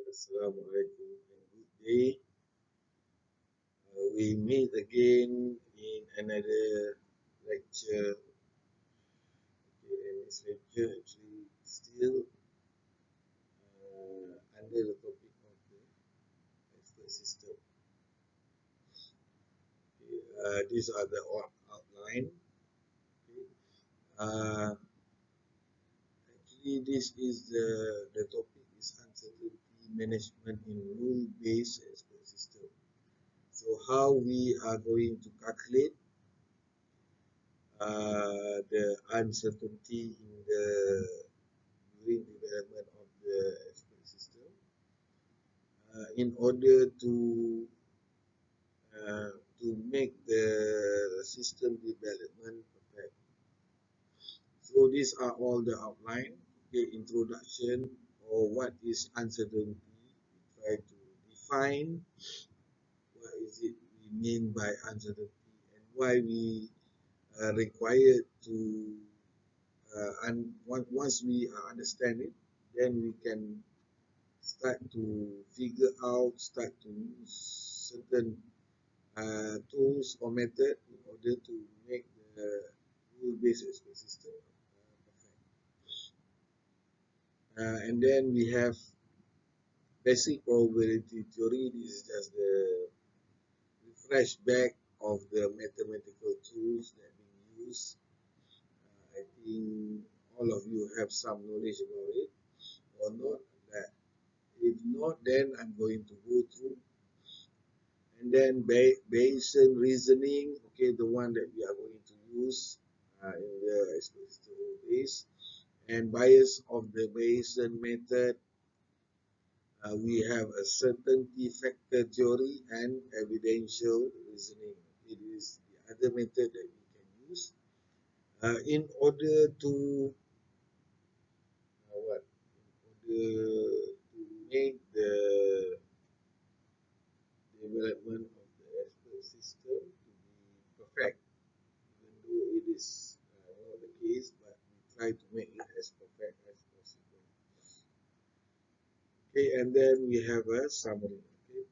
Assalamualaikum and good day. We meet again in another lecture. Okay, and this lecture actually still under the topic of the expert system. Okay, these are the outline. Okay. Actually, this is the topic is uncertainty management in rule-based expert system. So how we are going to calculate the uncertainty in the during development of the expert system in order uh, to make the system development perfect. So these are all the outline. Okay, introduction or what is uncertainty. We try to define what is it we mean by uncertainty and why we are required to and once we understand it, then we can start to figure out, start to use certain tools or method in order to make the rule-based expert system perfect. And then we have basic probability theory. This is just the refresh back of the mathematical tools that we use. I think all of you have some knowledge about it or not. That if not, then I'm going to go through. And then Bayesian reasoning, okay, the one that we are going to use in the experimental base. And bias of the Bayesian method, we have a certainty factor theory and evidential reasoning. It is the other method that we can use in order to what? In order to make the development of the expert system to be perfect, even though it is not the case, but we try to make it as perfect as possible. Okay, and then we have a summary. Okay,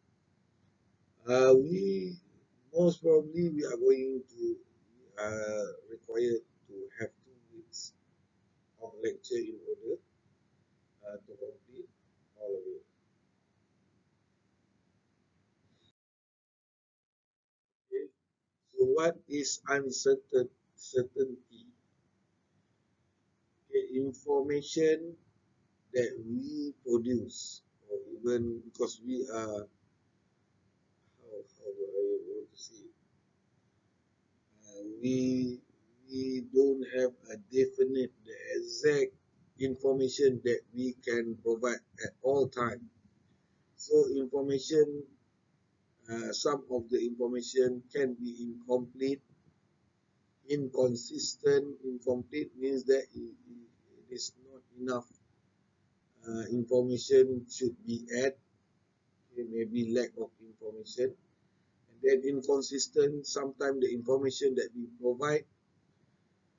we most probably we are going to required to have 2 weeks of lecture in order to complete all of it. Okay, so what is uncertainty? Okay, information that we produce, or even because we are, how do I want to say it? We don't have a definite, the exact information that we can provide at all time. So information, some of the information can be incomplete, inconsistent. Incomplete means that it is not enough information should be added. Okay, maybe lack of information. And then inconsistent, sometimes the information that we provide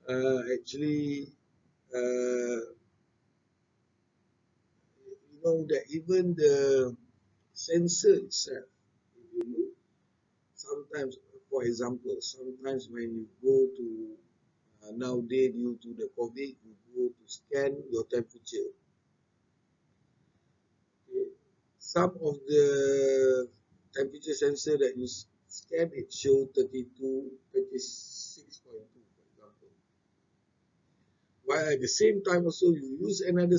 actually you know that even the sensor itself, if you look, sometimes, for example, sometimes when you go to nowadays due to the COVID, you go to scan your temperature. Okay. Some of the temperature sensor that you scan, it shows 32, 36.2, for example. While at the same time also you use another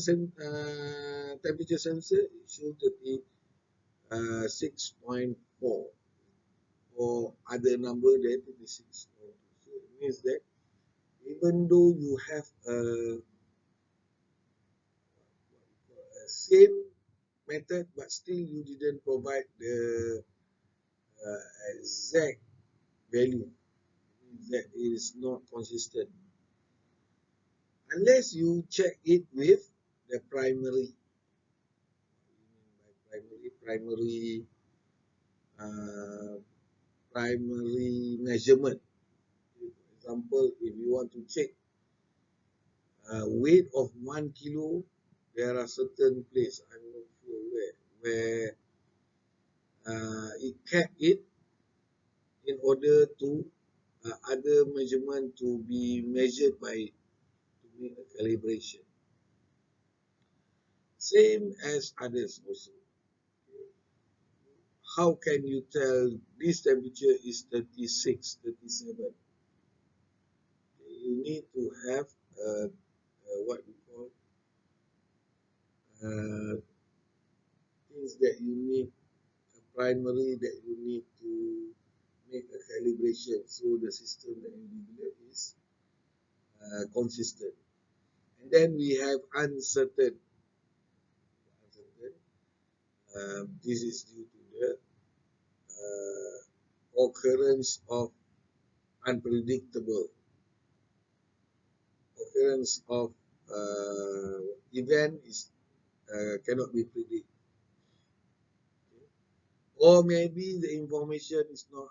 temperature sensor, it shows 36.4 or other number there 36.2. So it means that even though you have a same method, but still you didn't provide the exact value, that is not consistent unless you check it with the primary uh, primary measurement. For example, if you want to check weight of 1 kilo, there are certain places, I'm not sure where it kept it in order to other measurement to be measured by to make a calibration. Same as others also. How can you tell this temperature is 36, 37? You need to have what we call uh, things that you need, primary that you need to make a calibration so the system that you develop is consistent. And then we have uncertain. This is due to the occurrence of unpredictable occurrence of event is cannot be predicted, or maybe the information is not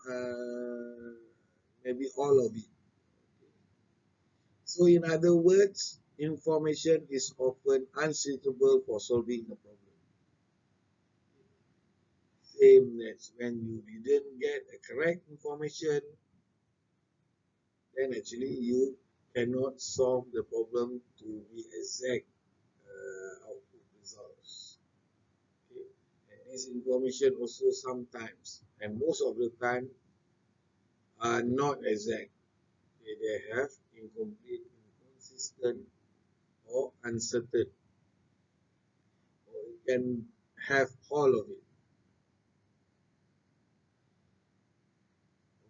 maybe all of it. So in other words, information is often unsuitable for solving the problem. Same as when you didn't get a correct information, then actually you cannot solve the problem to be exact output results. Okay? And this information also sometimes, and most of the time, are not exact. Okay? They have incomplete, inconsistent, or uncertain, or it can have all of it.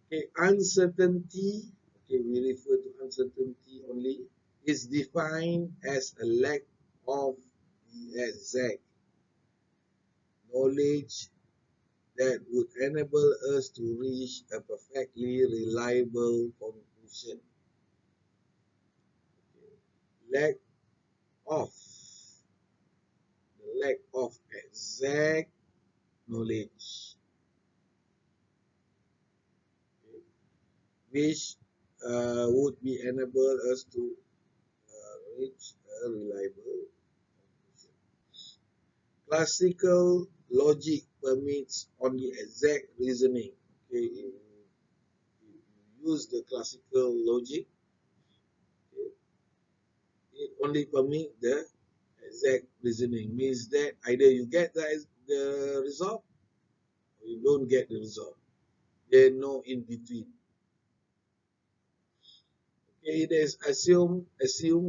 Okay, uncertainty, okay, we refer to uncertainty only, is defined as a lack of the exact knowledge that would enable us to reach a perfectly reliable conclusion. Okay. Of the lack of exact knowledge, okay, which would be enable us to reach a reliable conclusion. Classical logic permits only exact reasoning. Okay, if you use the classical logic, okay, it only permits the exact reasoning. Means that either you get the result or you don't get the result. There is no in between. Okay, it is assume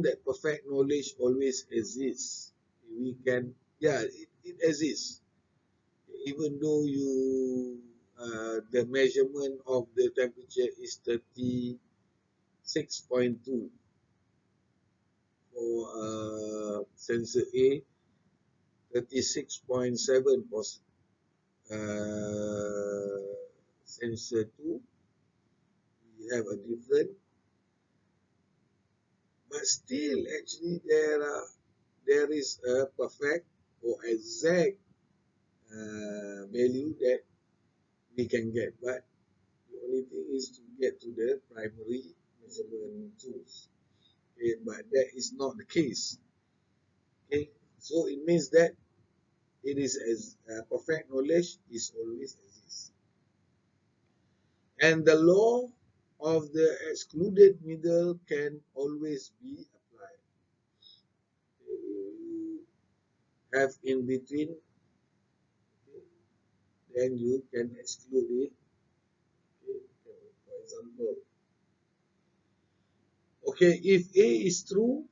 that perfect knowledge always exists. We can, yeah, it exists. Even though you the measurement of the temperature is 36.2 for sensor A, 36.7 for sensor 2, we have a different, but still actually there is a perfect or exact value that we can get, but the only thing is to get to the primary measurement tools. Okay, but that is not the case. Okay, so it means that it is as perfect knowledge is always exists, and the law of the excluded middle can always be applied. Okay, you have in between, okay, then you can exclude it. Okay, for example, okay, if A is true,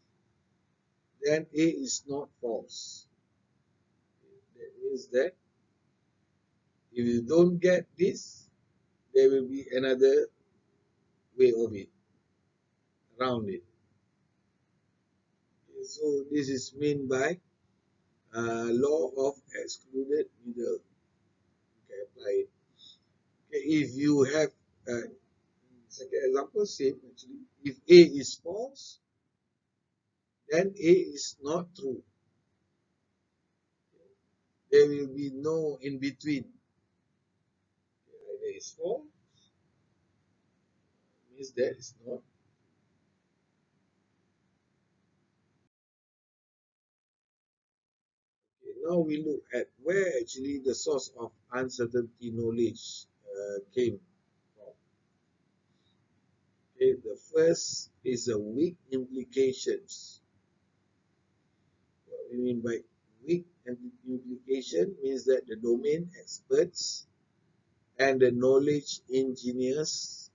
then A is not false. That means that if you don't get this, there will be another way of it, around it. Okay, so this is meant by law of excluded middle. You can apply it. Okay, if you have second example, same actually. If A is false, then A is not true. There will be no in between. Either is false, means that is not. Okay, now we look at where actually the source of uncertainty knowledge came from. Okay, the first is a weak implications. What we mean by weak implication means that the domain experts and the knowledge engineers,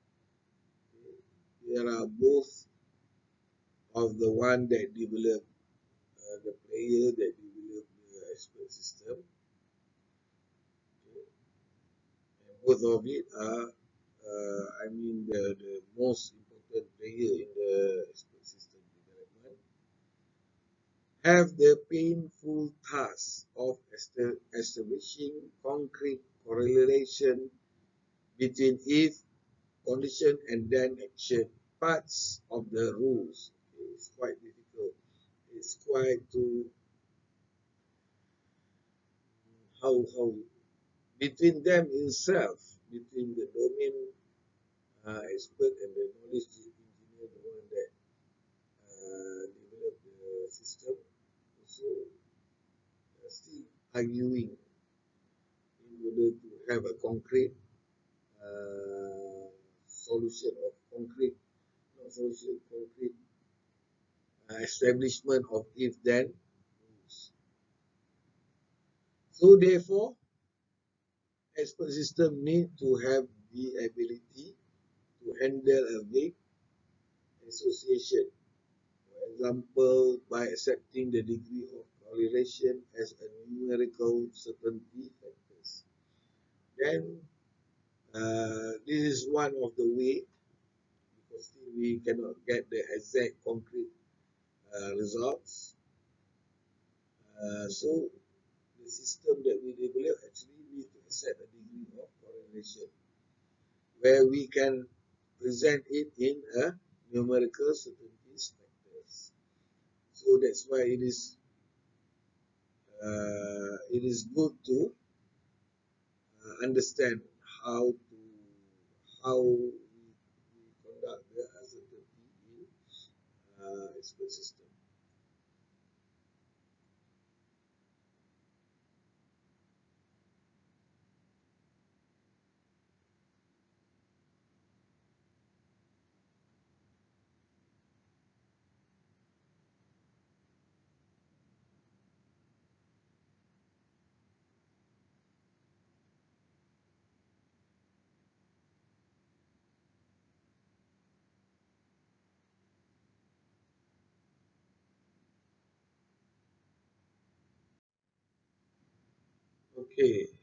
there are both of the one that develop the player that develop the expert system. Okay. And both of it are, the most important player in the expert system development, have the painful task of establishing concrete correlation between if, condition, and then action. Parts of the rules. It's quite difficult. It's quite to how between them itself, between the domain expert and the knowledge engineer, the one that develop the system, also still arguing in order to have a concrete solution of concrete, not solution, concrete establishment of if-then rules. So therefore, expert system need to have the ability to handle a vague association. For example, by accepting the degree of correlation as a numerical certainty factors. Then this is one of the way, because still we cannot get the exact concrete results. So the system that we develop actually need to accept a degree of correlation, where we can present it in a numerical certainty factors. So that's why it is good to understand how we conduct the uncertainty in expert system. Okay.